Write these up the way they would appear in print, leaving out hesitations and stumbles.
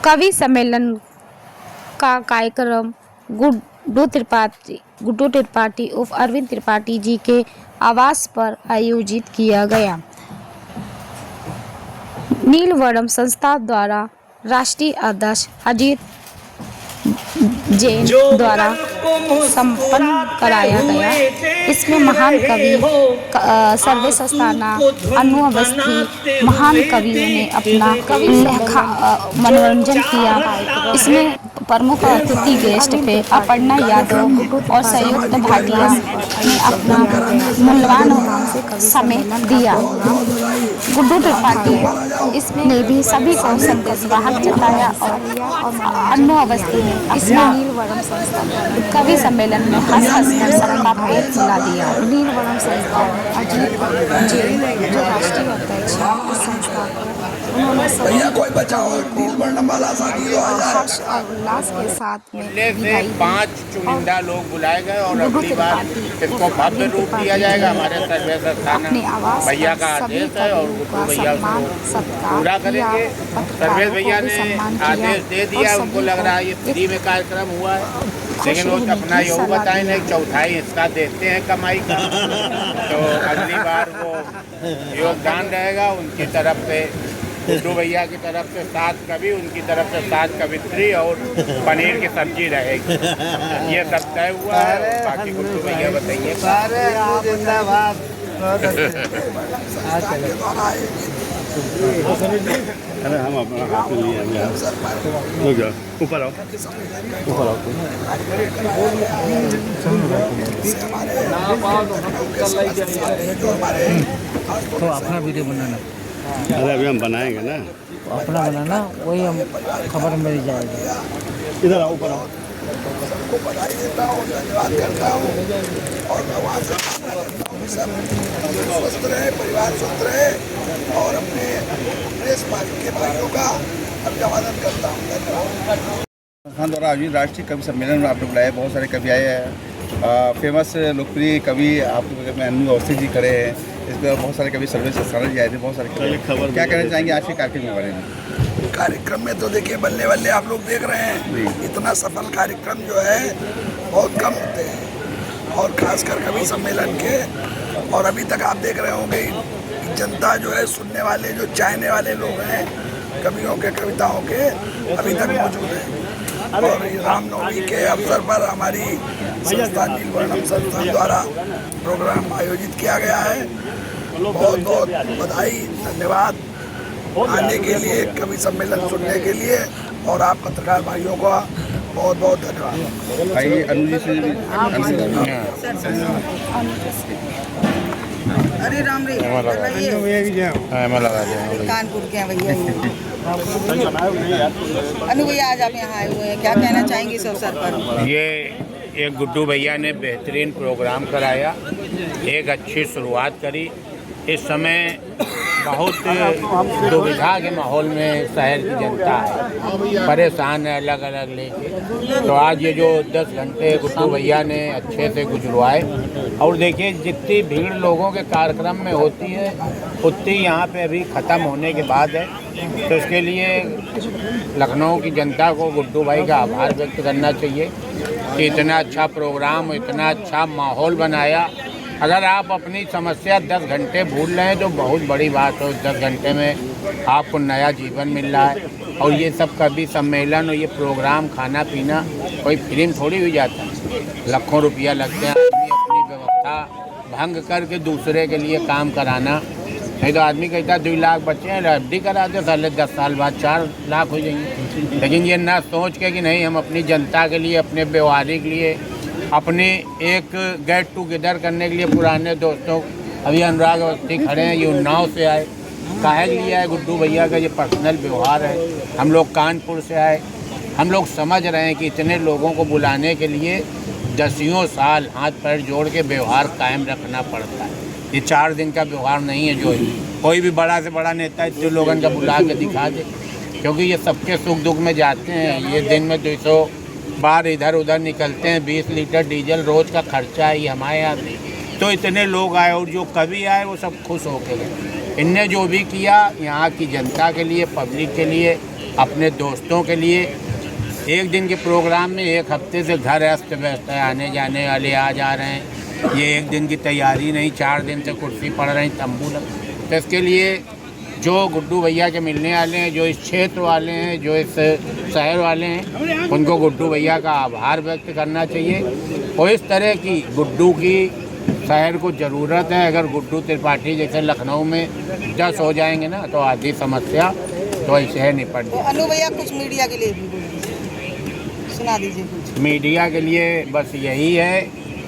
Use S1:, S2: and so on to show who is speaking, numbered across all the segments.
S1: कवि सम्मेलन का कार्यक्रम गुड्डू त्रिपाठी उर्फ अरविंद त्रिपाठी जी के आवास पर आयोजित किया गया। नीलवर्णम संस्था द्वारा राष्ट्रीय अध्यक्ष अजीत जैन द्वारा संपन्न कराया गया। इसमें महान कवि सर्वेश्वरस्थाना अनु अवस्थी महान कवियों ने अपना मनोरंजन किया। इसमें प्रमुख अतिथि गेस्ट पे अपर्णा यादव और संयुक्त भाटिया ने अपना मूल्यवान समय दिया। गुड्डू त्रिपाठी इसमें भी सभी को संदेशवाहक जताया और अनु अवस्थी ने इसमें नीलवर्णम संस्था कवि सम्मेलन में हंस कर सबका पेट फुला दिया। नीलवर्णम संस्था अजीत जैन जो राष्ट्रीय अध्यक्ष है इस संस्था को उन्होंने सभी हर्ष और उल्लास के साथ में
S2: से 5 चुनिंदा लोग बुलाए गए और अगली बार इसको भव्य रूप दिया जाएगा। हमारे सर्वेश्वरस्थाना भैया का आदेश है और गुड्डू भैया उसको पूरा करेंगे। सर्वेश भैया ने आदेश दे दिया, उनको लग रहा है ये फ्री में कार्यक्रम हुआ है, लेकिन वो अपना योग बताएं नहीं, 1/4 हिस्सा देते हैं कमाई का। तो अगली बार वो योगदान रहेगा उनकी तरफ से, गुड्डू भैया की तरफ से 7 कवि, उनकी तरफ से 7 कवित्री और पनीर की सब्जी रहेगी। ये सब तय हुआ है, बाकी गुड्डू भैया बताइए।
S3: अरे हम अपना हाथ में लिए हो गया, ऊपर आओ
S4: तो अपना वीडियो बनाना।
S3: अरे अभी हम बनाएंगे ना,
S4: अपना बनाना, वही हम खबर मिल जाएगी।
S3: इधर आओ, ऊपर आओ।
S5: सबको बधाई देता हूँ, धन्यवाद करता हूँ और भगवान से प्रार्थना करता हूँ सब स्वस्थ रहे, परिवार स्वस्थ रहे और अपने प्रेस पार्टी के भाइयों का अभिवादन करता हूँ। धन्यवाद।
S6: हाँ, द्वारा आयोजित राष्ट्रीय कवि सम्मेलन में आपने बुलाया, बहुत सारे कवि आए हैं। फेमस लोकप्रिय कवि आपके में अनु अवस्थी जी खड़े हैं, इसमें बहुत सारे कवि सर्वेश्वरस्थाना जी आए थे, बहुत सारे कवि। क्या कहना चाहेंगे आज के कार्यक्रम के बारे में?
S5: कार्यक्रम में तो देखिए बल्ले बल्ले आप लोग देख रहे हैं, इतना सफल कार्यक्रम जो है बहुत कम होते हैं और खासकर कवि सम्मेलन के। और अभी तक आप देख रहे होंगे जनता जो है, सुनने वाले जो चाहने वाले लोग हैं कवियों के, कविताओं के, अभी तक मौजूद हैं। और रामनवमी के अवसर पर हमारी संस्था नीलवर्णम संस्था द्वारा प्रोग्राम आयोजित किया गया है। बहुत बहुत बधाई, धन्यवाद आने के लिए, कवि सम्मेलन सुनने के लिए, और आप पत्रकार भाइयों का बहुत बहुत धन्यवाद।
S6: भाई अनु जी से
S7: अरे राम रे कानपुर के हैं भैया। अनु भैया आज आप यहाँ आए हुए हैं, क्या कहना चाहेंगे इस अवसर पर?
S2: ये एक गुड्डू भैया ने बेहतरीन प्रोग्राम कराया, एक अच्छी शुरुआत करी। इस समय बहुत दुविधा के माहौल में शहर की जनता है, परेशान है अलग अलग लेके। तो आज ये जो 10 घंटे गुड्डू भैया ने अच्छे से गुजरवाए, और देखिए जितनी भीड़ लोगों के कार्यक्रम में होती है उतनी यहाँ पे अभी ख़त्म होने के बाद है। तो इसके लिए लखनऊ की जनता को गुड्डू भाई का आभार व्यक्त करना चाहिए कि इतना अच्छा प्रोग्राम, इतना अच्छा माहौल बनाया। अगर आप अपनी समस्या 10 घंटे भूल रहे हैं तो बहुत बड़ी बात है। 10 घंटे में आपको नया जीवन मिल रहा है। और ये सब कवि सम्मेलन और ये प्रोग्राम, खाना पीना कोई फिल्म थोड़ी हुई जाता है, लाखों रुपया लगते हैं। आदमी अपनी व्यवस्था भंग करके दूसरे के लिए काम कराना, नहीं तो आदमी कहता है 2 लाख बच्चे हैं, FD करा दे, साले 10 साल बाद 4 लाख हो जाएंगे। लेकिन ये ना सोच के कि नहीं हम अपनी जनता के लिए, अपने व्यवहारिक लिए, अपने एक गेट टुगेदर करने के लिए पुराने दोस्तों, अभी अनुराग अवस्थी खड़े हैं, ये उन्नाव से आए, काहे लिया है गुड्डू भैया का ये पर्सनल व्यवहार है। हम लोग कानपुर से आए, हम लोग समझ रहे हैं कि इतने लोगों को बुलाने के लिए 10 साल हाथ पैर जोड़ के व्यवहार कायम रखना पड़ता है। ये 4 दिन का व्यवहार नहीं है जो कोई भी बड़ा से बड़ा नेता इतने लोगों का बुला के दिखा दे, क्योंकि ये सबके सुख दुख में जाते हैं। ये दिन में 200 बार इधर उधर निकलते हैं, 20 लीटर डीजल रोज़ का खर्चा है, ये हमारे यहाँ तो इतने लोग आए और जो कवि आए वो सब खुश होके गए। इनने जो भी किया यहाँ की जनता के लिए, पब्लिक के लिए, अपने दोस्तों के लिए, एक दिन के प्रोग्राम में एक हफ्ते से घर अस्त व्यस्त है, आने जाने वाले आ जा रहे हैं। ये एक दिन की तैयारी नहीं, 4 दिन से कुर्सी पड़ रही, तंबू लग। तो इसके लिए जो गुड्डू भैया के मिलने वाले हैं, जो इस क्षेत्र वाले हैं, जो इस शहर वाले हैं, उनको गुड्डू भैया का आभार व्यक्त करना चाहिए। और इस तरह की गुड्डू की शहर को ज़रूरत है। अगर गुड्डू त्रिपाठी जैसे लखनऊ में 10 हो जाएंगे ना तो आधी समस्या तो शहर निपट जाए।
S7: अनु भैया कुछ मीडिया के लिए भी बोलिए, सुना दीजिए कुछ।
S2: मीडिया के लिए बस यही है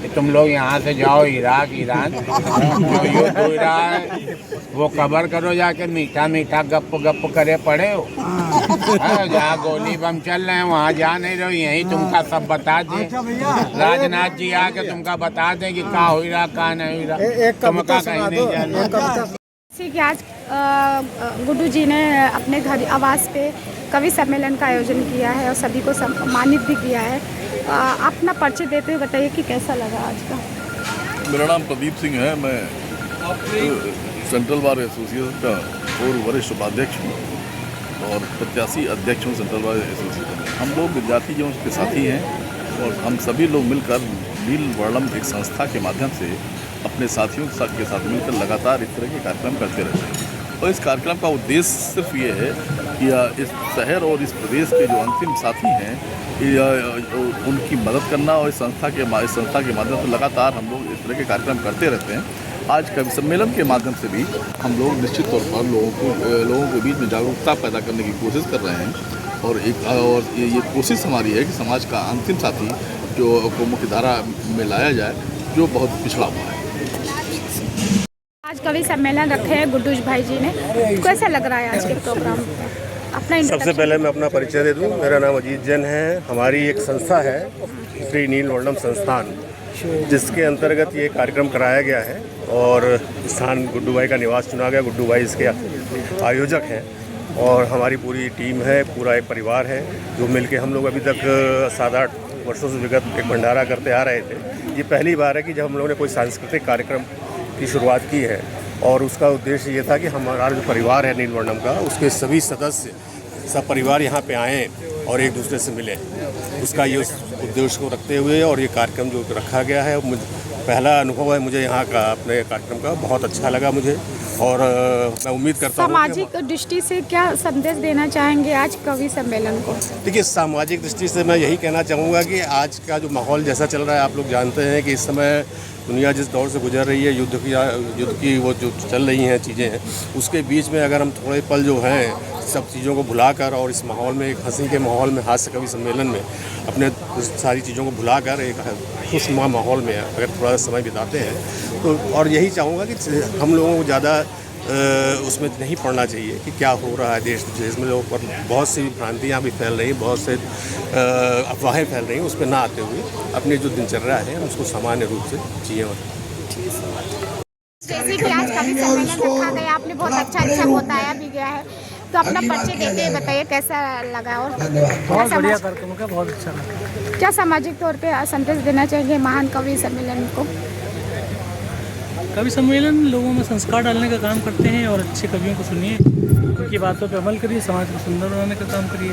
S2: कि तुम लोग यहाँ से जाओ इराक, ईरान, जो युद्ध हो रहा है वो कवर करो जाके, मीठा मीठा गप गप करे पड़े हो। जहाँ गोली बम चल रहे हैं वहाँ जा नहीं रहो, यहीं तुमका सब बता दें। राजनाथ जी आके तुमका बता दें कि कहाँ हो रहा, कहाँ नहीं हो रहा, तुमका कहीं नहीं जाना।
S1: कि आज गुड्डू जी ने अपने घर आवास पे कवि सम्मेलन का आयोजन किया है और सभी को सम्मानित भी किया है। अपना परिचय देते हुए बताइए कि कैसा लगा आज का।
S8: मेरा नाम प्रदीप सिंह है, मैं सेंट्रल बार एसोसिएशन का पूर्व वरिष्ठ उपाध्यक्ष हूँ और प्रत्याशी अध्यक्ष हूँ सेंट्रल बार एसोसिएशन। हम लोग विद्यार्थी जो के साथी हैं और हम सभी लोग मिलकर नील वर्णम एक संस्था के माध्यम से अपने साथियों के साथ मिलकर लगातार इस तरह के कार्यक्रम करते रहते हैं। और इस कार्यक्रम का उद्देश्य सिर्फ ये है कि इस शहर और इस प्रदेश के जो अंतिम साथी हैं उनकी मदद करना, और इस संस्था के माध्यम से लगातार हम लोग इस तरह के कार्यक्रम करते रहते हैं। आज कवि सम्मेलन के माध्यम से भी हम लोग निश्चित तौर पर लोगों के बीच में जागरूकता पैदा करने की कोशिश कर रहे हैं। और ये कोशिश हमारी है कि समाज का अंतिम साथी जो को मुख्यधारा में लाया जाए, जो बहुत पिछड़ा हुआ है।
S1: आज कवि सम्मेलन रखे हैं गुड्डू भाई जी ने, कैसा लग रहा है आज के प्रोग्राम? अपना
S3: सबसे पहले मैं अपना परिचय दे दूं। मेरा नाम अजीत जैन है। हमारी एक संस्था है श्री नील वर्णम संस्थान, जिसके अंतर्गत ये कार्यक्रम कराया गया है और स्थान गुड्डू भाई का निवास चुना गया। गुड्डू भाई इसके आयोजक हैं और हमारी पूरी टीम है, पूरा एक परिवार है जो मिलके हम लोग अभी तक 7-8 वर्षों से विगत एक भंडारा करते आ रहे थे। ये पहली बार है कि जब हम लोगों ने कोई सांस्कृतिक कार्यक्रम की शुरुआत की है और उसका उद्देश्य ये था कि हमारा जो परिवार है नील वर्णम का, उसके सभी सदस्य सब परिवार यहाँ पे आएँ और एक दूसरे से मिलें। उसका ये उद्देश्य को रखते हुए और ये कार्यक्रम जो रखा गया है, पहला अनुभव है मुझे यहाँ का, अपने कार्यक्रम का बहुत अच्छा लगा मुझे। और मैं उम्मीद करता हूँ
S1: सामाजिक दृष्टि से क्या संदेश देना चाहेंगे आज कवि सम्मेलन को? देखिए,
S3: सामाजिक दृष्टि से मैं यही कहना चाहूँगा कि आज का जो माहौल जैसा चल रहा है, आप लोग जानते हैं कि इस समय दुनिया जिस दौर से गुजर रही है, युद्ध की वो जो चल रही हैं चीज़ें हैं, उसके बीच में अगर हम थोड़े पल जो हैं सब चीज़ों को भुलाकर और इस माहौल में, एक हंसी के माहौल में, हास्य कवि सम्मेलन में अपने सारी चीज़ों को भुलाकर एक खुशनुमा माहौल में अगर थोड़ा समय बिताते हैं तो, और यही चाहूँगा कि हम लोगों को ज़्यादा उसमें नहीं पड़ना चाहिए कि क्या हो रहा है देश में। लोगों पर बहुत सी भ्रांतियाँ भी फैल रही हैं, बहुत से अफवाहें फैल रही हैं, उस पर ना आते हुए अपनी जो दिनचर्या है उसको सामान्य रूप से जिए।
S1: जैसे कि आज कवि सम्मेलन रखा गया, आपने बहुत अच्छा बताया भी गया है, तो अपना परिचय देते हुए बताइए कैसा लगा और
S4: बहुत बढ़िया कार्यक्रम का, बहुत अच्छा लगा।
S1: क्या सामाजिक तौर पे संदेश देना चाहिए महान कवि सम्मेलन को?
S4: कवि सम्मेलन लोगों में संस्कार डालने का काम करते हैं और अच्छे कवियों को सुनिए, उनकी बातों पर अमल करिए, समाज को सुंदर बनाने का काम करिए।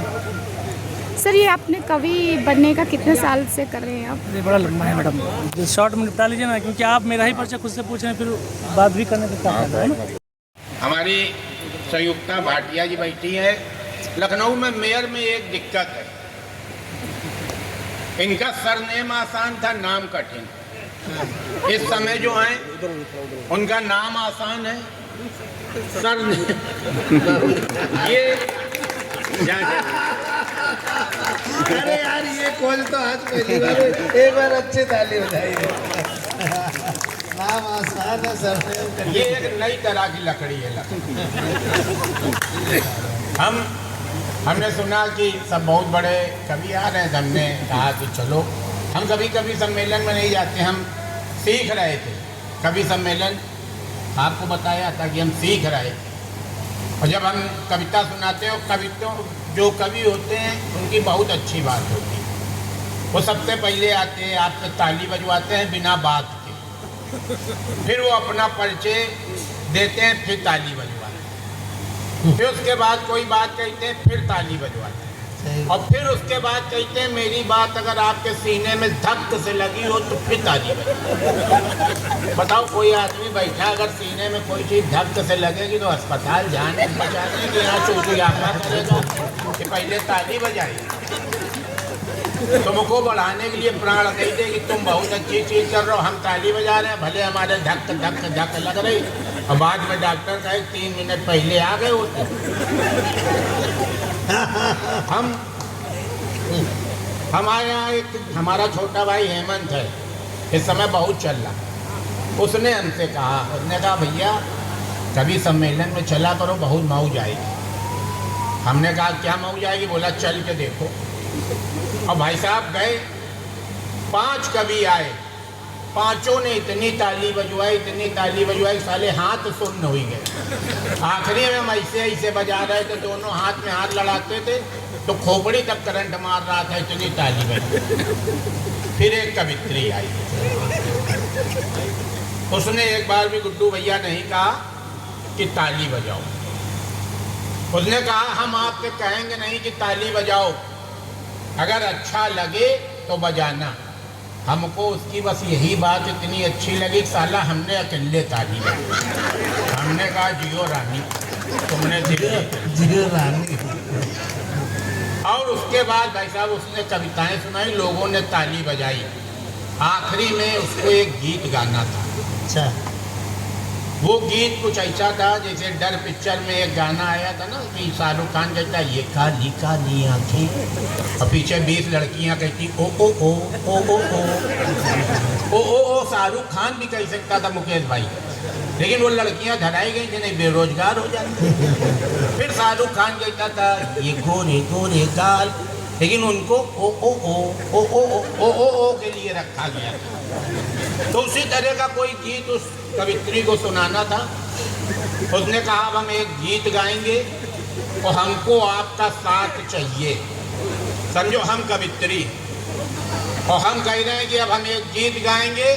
S1: सर, ये अपने कवि बनने का कितने साल से कर रहे हैं आप?
S4: ये बड़ा लंबा है मैडम, शॉर्ट में निपटा लीजिए ना, क्योंकि आप मेरा ही परिचय खुद से पूछ रहे हैं, फिर बात भी करने का काम है ना।
S2: हमारी संयुक्ता भाटिया जी बैठी है। लखनऊ में मेयर में एक दिक्कत है, इनका सरनेम आसान था, नाम कठिन। इस समय जो है उनका नाम आसान है, सरनेम ये अरे यार ये खोल तो आज पहली बार, एक बार अच्छी ताली बजाइए। नाम आसान है, सरनेम ये एक नई तरह की लकड़ी है। हमने सुना कि सब बहुत बड़े कवि आ रहे हैं, हमने कहा कि चलो हम कभी सम्मेलन में नहीं जाते, हम सीख रहे थे। कवि सम्मेलन आपको बताया था कि हम सीख रहे थे, और जब हम कविता सुनाते हैं, कविता जो कवि होते हैं उनकी बहुत अच्छी बात होती है। वो सबसे पहले आते हैं, आपसे ताली बजवाते हैं बिना बात के, फिर वो अपना परिचय देते हैं, फिर ताली बजवाते हैं। फिर उसके बाद कोई बात कहते हैं, फिर ताली बजवाते हैं। और फिर उसके बाद कहते हैं मेरी बात अगर आपके सीने में धक से लगी हो तो फिर ताली बजवाते। बताओ, कोई आदमी बैठा अगर सीने में कोई चीज़ धक से लगेगी तो अस्पताल जाने बचाने के यहाँ चूतियापा करेगा कि पहले ताली बजाई। तुमको बढ़ाने के लिए प्राण दे दे कि तुम बहुत अच्छी चीज़ कर रहे हो, हम ताली बजा रहे हैं, भले हमारे धक धक धक लग रही, और बाद में डॉक्टर कहे 3 मिनट पहले आ गए होते। हमारे यहाँ एक हमारा छोटा भाई हेमंत है, इस समय बहुत चल रहा। उसने हमसे कहा, उसने कहा भैया कभी सम्मेलन में चला करो, बहुत मौज आएगी। हमने कहा क्या मौज आएगी? बोला चल के देखो। और भाई साहब गए, 5 कवि आए, पांचों ने इतनी ताली बजवाई, साले हाथ सुन्न हो गए। आखिरी में हम ऐसे बजा रहे थे, दोनों हाथ में हाथ लड़ाते थे तो खोपड़ी तक करंट मार रहा था, इतनी ताली बजी। फिर एक कवित्री आई, उसने एक बार भी गुड्डू भैया नहीं कहा कि ताली बजाओ। उसने कहा हम आपसे कहेंगे नहीं कि ताली बजाओ, अगर अच्छा लगे तो बजाना। हमको उसकी बस यही बात इतनी अच्छी लगी, साला हमने अकेले ताली बजाई। हमने कहा जियो रानी, तुमने जियो रानी। और उसके बाद भाई साहब उसने कविताएं सुनाई, लोगों ने ताली बजाई। आखिरी में उसको एक गीत गाना था। अच्छा, वो गीत कुछ ऐसा था जैसे डर पिक्चर में एक गाना आया था ना कि शाहरुख खान कहता ये काली काली आँखें, और पीछे 20 लड़कियां कहती ओ ओ ओ ओ ओ ओ ओ ओ। शाहरुख खान भी कह सकता था मुकेश भाई, लेकिन वो लड़कियां धराई गई थी, नहीं बेरोजगार हो जाती। फिर शाहरुख खान कहता था ये गोरे गोरे गाल, लेकिन उनको ओ ओ ओ ओ ओ ओ ओ ओ के लिए रखा गया था। तो उसी तरह का कोई गीत उस कवित्री को सुनाना था। उसने कहा अब हम एक गीत गाएंगे और हमको आपका साथ चाहिए। समझो हम कवित्री और हम कह रहे हैं कि अब हम एक गीत गाएंगे